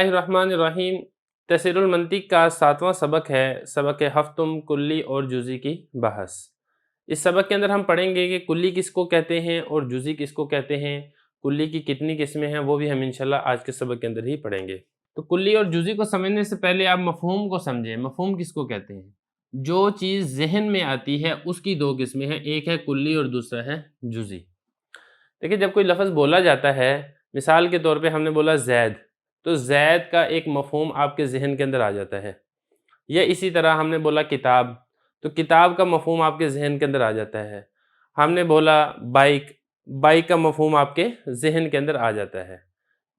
बिस्मिल्लाहिर्रहमानिर्रहीम। तफसीरुल मंतिक का 7वां सबक है, सबक हफ्तुम कुल्ली और जुज़ी की बहस। इस सबक के अंदर हम पढ़ेंगे कि कुल्ली किसको कहते हैं और जुज़ी किसको कहते हैं, कुल्ली की कितनी किस्में हैं, वो भी हम इंशाल्लाह आज के सबक के अंदर ही पढ़ेंगे। तो कुल्ली और जुज़ी को समझने से पहले आप मफ़हूम को समझें। मफ़हूम किसको कहते हैं? जो चीज़ ज़हन में आती है उसकी दो किस्में हैं, एक है कुल्ली और दूसरा है जुज़ी। देखिए, जब कोई लफ्ज़ बोला जाता है, मिसाल के तौर पे हमने बोला ज़ैद, तो ज़ैद का एक मफ़हूम आपके ज़हन के अंदर आ जाता है। या इसी तरह हमने बोला किताब, तो किताब का मफ़हूम आपके ज़हन के अंदर आ जाता है। हमने बोला बाइक, बाइक का मफ़हूम आपके ज़हन के अंदर आ जाता है।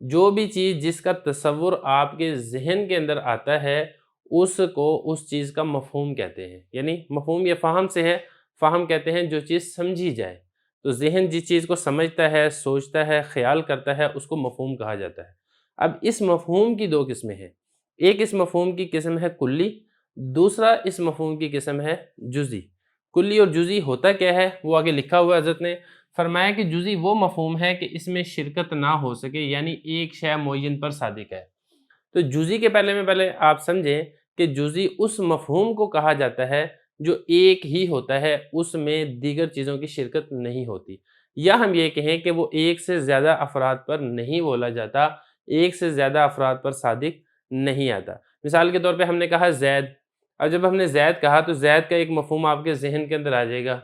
जो भी चीज़ जिसका तसव्वुर आपके ज़हन के अंदर आता है, उसको उस चीज़ का मफ़हूम कहते हैं। यानी मफ़हूम ये फ़हम से है, फ़हम कहते हैं जो चीज़ समझी जाए। तो ज़हन जिस चीज़ को समझता है, सोचता है, ख़्याल करता है, उसको मफ़हूम कहा जाता है। अब इस मफ़हूम की दो किस्में हैं। एक इस मफ़हूम की किस्म है कुल्ली, दूसरा इस मफ़हूम की किस्म है जुज़ी। कुल्ली और जुज़ी होता क्या है, वो आगे लिखा हुआ है। हज़रत ने फरमाया कि जुज़ी वो मफ़हूम है कि इसमें शिरकत ना हो सके, यानी एक शय मुअय्यन पर सादिक है। तो जुज़ी के पहले आप समझें कि जुज़ी उस मफ़हूम को कहा जाता है जो एक ही होता है, उसमें दीगर चीज़ों की शिरकत नहीं होती। या हम ये कहें कि वो एक से ज़्यादा अफ़राद पर नहीं बोला जाता, एक से ज़्यादा अफ़राद पर सादिक नहीं आता। मिसाल के तौर पे हमने कहा ज़ैद, अब जब हमने ज़ैद कहा तो ज़ैद का एक मफ़हूम आपके ज़हन के अंदर आ जाएगा,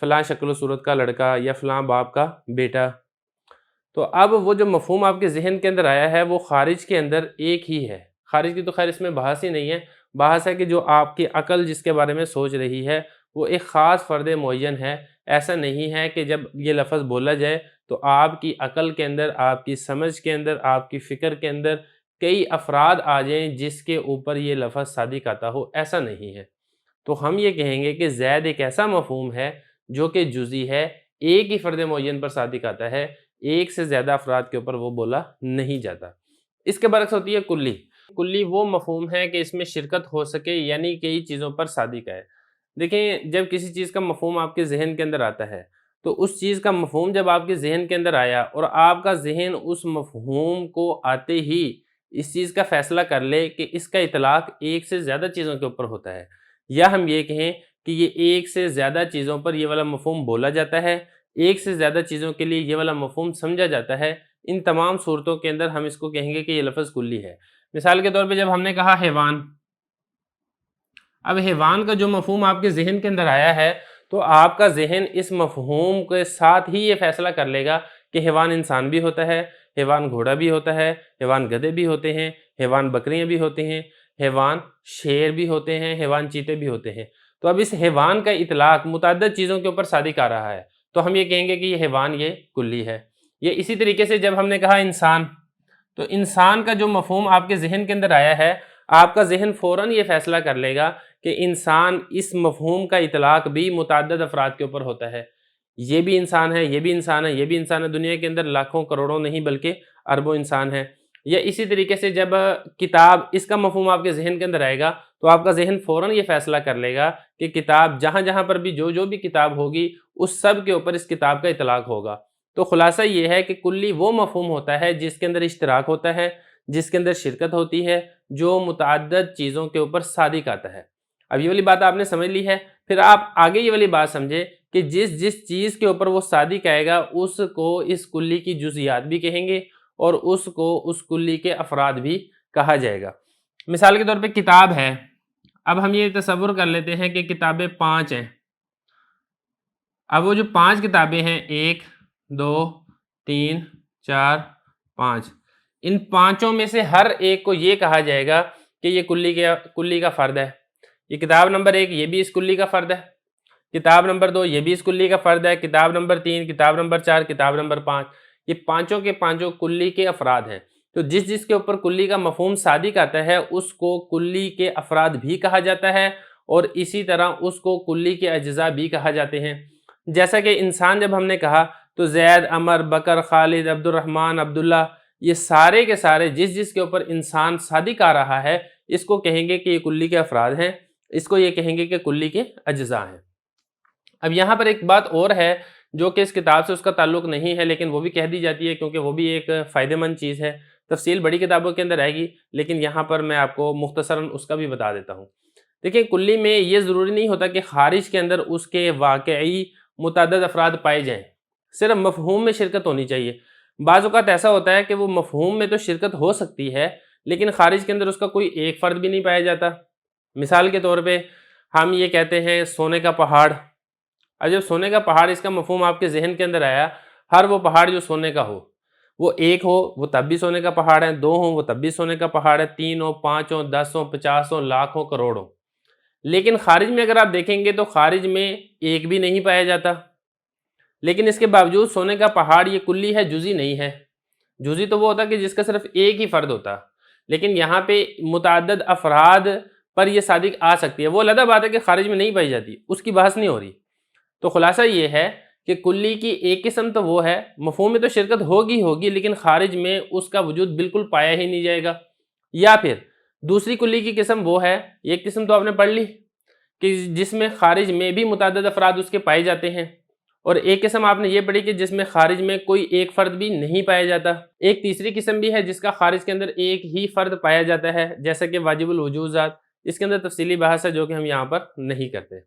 फ़लाँ शक्ल व सूरत का लड़का या फ़लाँ बाप का बेटा। तो अब वो जो मफ़हूम आपके ज़हन के अंदर आया है, वो ख़ारिज के अंदर एक ही है। ख़ारिज की तो ख़ैर इसमें बहस ही नहीं है। बहस है कि जो आपकी अक़ल जिसके बारे में सोच रही है, वो एक ख़ास फ़र्द मुअय्यन है। ऐसा नहीं है कि जब ये लफ़्ज़ बोला जाए तो आपकी अक़ल के अंदर, आपकी समझ के अंदर, आपकी फ़िक्र के अंदर कई अफ़राद आ जाएँ जिसके ऊपर ये लफ़्ज़ सादिक आता हो, ऐसा नहीं है। तो हम ये कहेंगे कि ज़ैद एक ऐसा मफ़हूम है जो कि जुज़ी है, एक ही फ़र्द मुअय्यन पर सादिक आता है, एक से ज़्यादा अफ़राद के ऊपर वो बोला नहीं जाता। इसके बरअक्स होती है कुल्ली। कुल्ली वो मफ़हूम है कि इसमें शिरकत हो सके, यानी कई चीज़ों पर सादिक आए। देखें, जब किसी चीज़ का मफ़हूम आपके ज़हन के अंदर आता है, तो उस चीज़ का मफ़हूम जब आपके ज़हन के अंदर आया और आपका ज़हन उस मफ़हूम को आते ही इस चीज़ का फ़ैसला कर ले कि इसका इतलाक़ एक से ज़्यादा चीज़ों के ऊपर होता है, या हम ये कहें कि ये एक से ज़्यादा चीज़ों पर ये वाला मफ़हूम बोला जाता है, एक से ज़्यादा चीज़ों के लिए ये वाला मफ़हूम समझा जाता है, इन तमाम सूरतों के अंदर हम इसको कहेंगे कि ये लफ़्ज़ कुल्ली है। मिसाल के तौर पे जब हमने कहा हैवान, अब हैवान का जो मफ़हूम आपके ज़हन के अंदर आया है, तो आपका ज़हन इस मफ़हूम के साथ ही ये फ़ैसला कर लेगा कि हैवान इंसान भी होता है, हैवान घोड़ा भी होता है, हैवान गधे भी होते हैं, हैवान बकरियाँ भी होते हैं, हैवान शेर भी होते हैं, हैवान चीते भी होते हैं। तो अब इस हैवान का इतलाक़ मुतअद्दिद चीज़ों के ऊपर सादिक आ रहा है, तो हम ये कहेंगे कि ये हैवान ये कुल्ली है। ये इसी तरीके से जब हमने कहा इंसान, तो इंसान का जो मफ़हूम आपके ज़हन के अंदर आया है, आपका ज़हन फ़ौरन ये फ़ैसला कर लेगा कि इंसान, इस मफ़हूम का इतलाक़ भी मुतअद्दिद अफ़राद के ऊपर होता है। ये भी इंसान है, ये भी इंसान है, ये भी इंसान है। दुनिया के अंदर लाखों करोड़ों नहीं बल्कि अरबों इंसान हैं। या इसी तरीके से जब किताब, इसका मफ़हूम आपके ज़हन के अंदर आएगा, तो आपका ज़हन फ़ौरन ये फ़ैसला कर लेगा कि किताब, जहाँ-जहाँ पर भी जो भी किताब होगी, उस सब के ऊपर इस किताब का इतलाक़ होगा। तो ख़ुलासा ये है कि कुल्ली वो मफ़हूम होता है जिसके अंदर इश्तिराक होता है, जिसके अंदर शिरकत होती है, जो मुतअद्दिद चीज़ों के ऊपर सादिक आता है। अब ये वाली बात आपने समझ ली है। फिर आप आगे ये वाली बात समझें कि जिस चीज़ के ऊपर वो सादिक आएगा, उसको इस कुल्ली की जुज़ियात भी कहेंगे और उसको उस कुल्ली के अफ़राद भी कहा जाएगा। मिसाल के तौर पे किताब है। अब हम ये तसव्वुर कर लेते हैं कि किताबें 5 हैं। अब वो जो 5 किताबें हैं, 1, 2, 3, 4, 5, इन पाँचों में से हर एक को ये कहा जाएगा कि ये कुल्ली का फ़र्द है। ये किताब नंबर 1 ये भी इस कुल्ली का फ़र्द है, किताब नंबर 2 ये भी इस कुल्ली का फ़र्द है, किताब नंबर 3, किताब नंबर 4, किताब नंबर 5, ये पाँचों के पाँचों कुल्ली के अफ़राद हैं। तो जिस के ऊपर कुल्ली का मफ़हूम सादिक आता है, उसको कुल्ली के अफ़राद भी कहा जाता है और इसी तरह उसको कुल्ली के अज्ज़ा भी कहा जाते हैं। जैसा कि इंसान जब हमने कहा, तो ज़ैद, अमर, बकर, खालिद, अब्दुर्रहमान, अब्दुल्ला, ये सारे के सारे जिस के ऊपर इंसान सादिक आ रहा है, इसको कहेंगे कि ये कुल्ली के अफ़राद हैं, इसको ये कहेंगे कि कुल्ली के अज्ज़ा हैं। अब यहाँ पर एक बात और है जो कि इस किताब से उसका ताल्लुक़ नहीं है, लेकिन वो भी कह दी जाती है क्योंकि वो भी एक फ़ायदेमंद चीज़ है। تفصیل بڑی کتابوں کے اندر آئے گی، لیکن یہاں پر میں آپ کو مختصراً اس کا بھی بتا دیتا ہوں۔ دیکھیں کلی میں یہ ضروری نہیں ہوتا کہ خارج کے اندر اس کے واقعی متعدد افراد پائے جائیں، صرف مفہوم میں شرکت ہونی چاہیے۔ بعض اوقات ایسا ہوتا ہے کہ وہ مفہوم میں تو شرکت ہو سکتی ہے لیکن خارج کے اندر اس کا کوئی ایک فرد بھی نہیں پایا جاتا۔ مثال کے طور پہ ہم یہ کہتے ہیں سونے کا پہاڑ، اب جب سونے کا پہاڑ اس کا مفہوم آپ کے ذہن کے اندر آیا، ہر وہ پہاڑ جو سونے کا ہو، وہ ایک ہو وہ تب بھی سونے کا پہاڑ ہے، دو ہوں وہ تب بھی سونے کا پہاڑ ہے، تین ہو، پانچ ہو، 10 ہو، 50 ہو، لاکھ ہو، کروڑ ہو۔ لیکن خارج میں اگر آپ دیکھیں گے تو خارج میں ایک بھی نہیں پایا جاتا، لیکن اس کے باوجود سونے کا پہاڑ یہ کلی ہے، جزئی نہیں ہے۔ جزئی تو وہ ہوتا کہ جس کا صرف ایک ہی فرد ہوتا، لیکن یہاں پہ متعدد افراد پر یہ صادق آ سکتی ہے۔ وہ علیحدہ بات ہے کہ خارج میں نہیں پائی جاتی، اس کی بحث نہیں ہو رہی۔ تو خلاصہ یہ ہے کہ کلی کی ایک قسم تو وہ ہے، مفہوم میں تو شرکت ہوگی لیکن خارج میں اس کا وجود بالکل پایا ہی نہیں جائے گا۔ یا پھر دوسری کلی کی قسم وہ ہے، ایک قسم تو آپ نے پڑھ لی کہ جس میں خارج میں بھی متعدد افراد اس کے پائے جاتے ہیں، اور ایک قسم آپ نے یہ پڑھی کہ جس میں خارج میں کوئی ایک فرد بھی نہیں پایا جاتا۔ ایک تیسری قسم بھی ہے جس کا خارج کے اندر ایک ہی فرد پایا جاتا ہے، جیسا کہ واجب الوجود ذات۔ اس کے اندر تفصیلی بحث ہے جو کہ ہم یہاں پر نہیں کرتے۔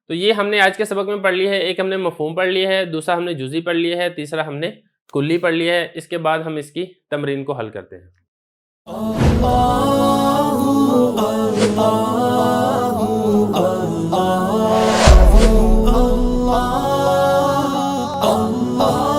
تو یہ ہم نے آج کے سبق میں پڑھ لی ہے، ایک ہم نے مفہوم پڑھ لیا ہے، دوسرا ہم نے جزئی پڑھ لیا ہے، تیسرا ہم نے کلی پڑھ لیا ہے۔ اس کے بعد ہم اس کی تمرین کو حل کرتے ہیں۔ Allah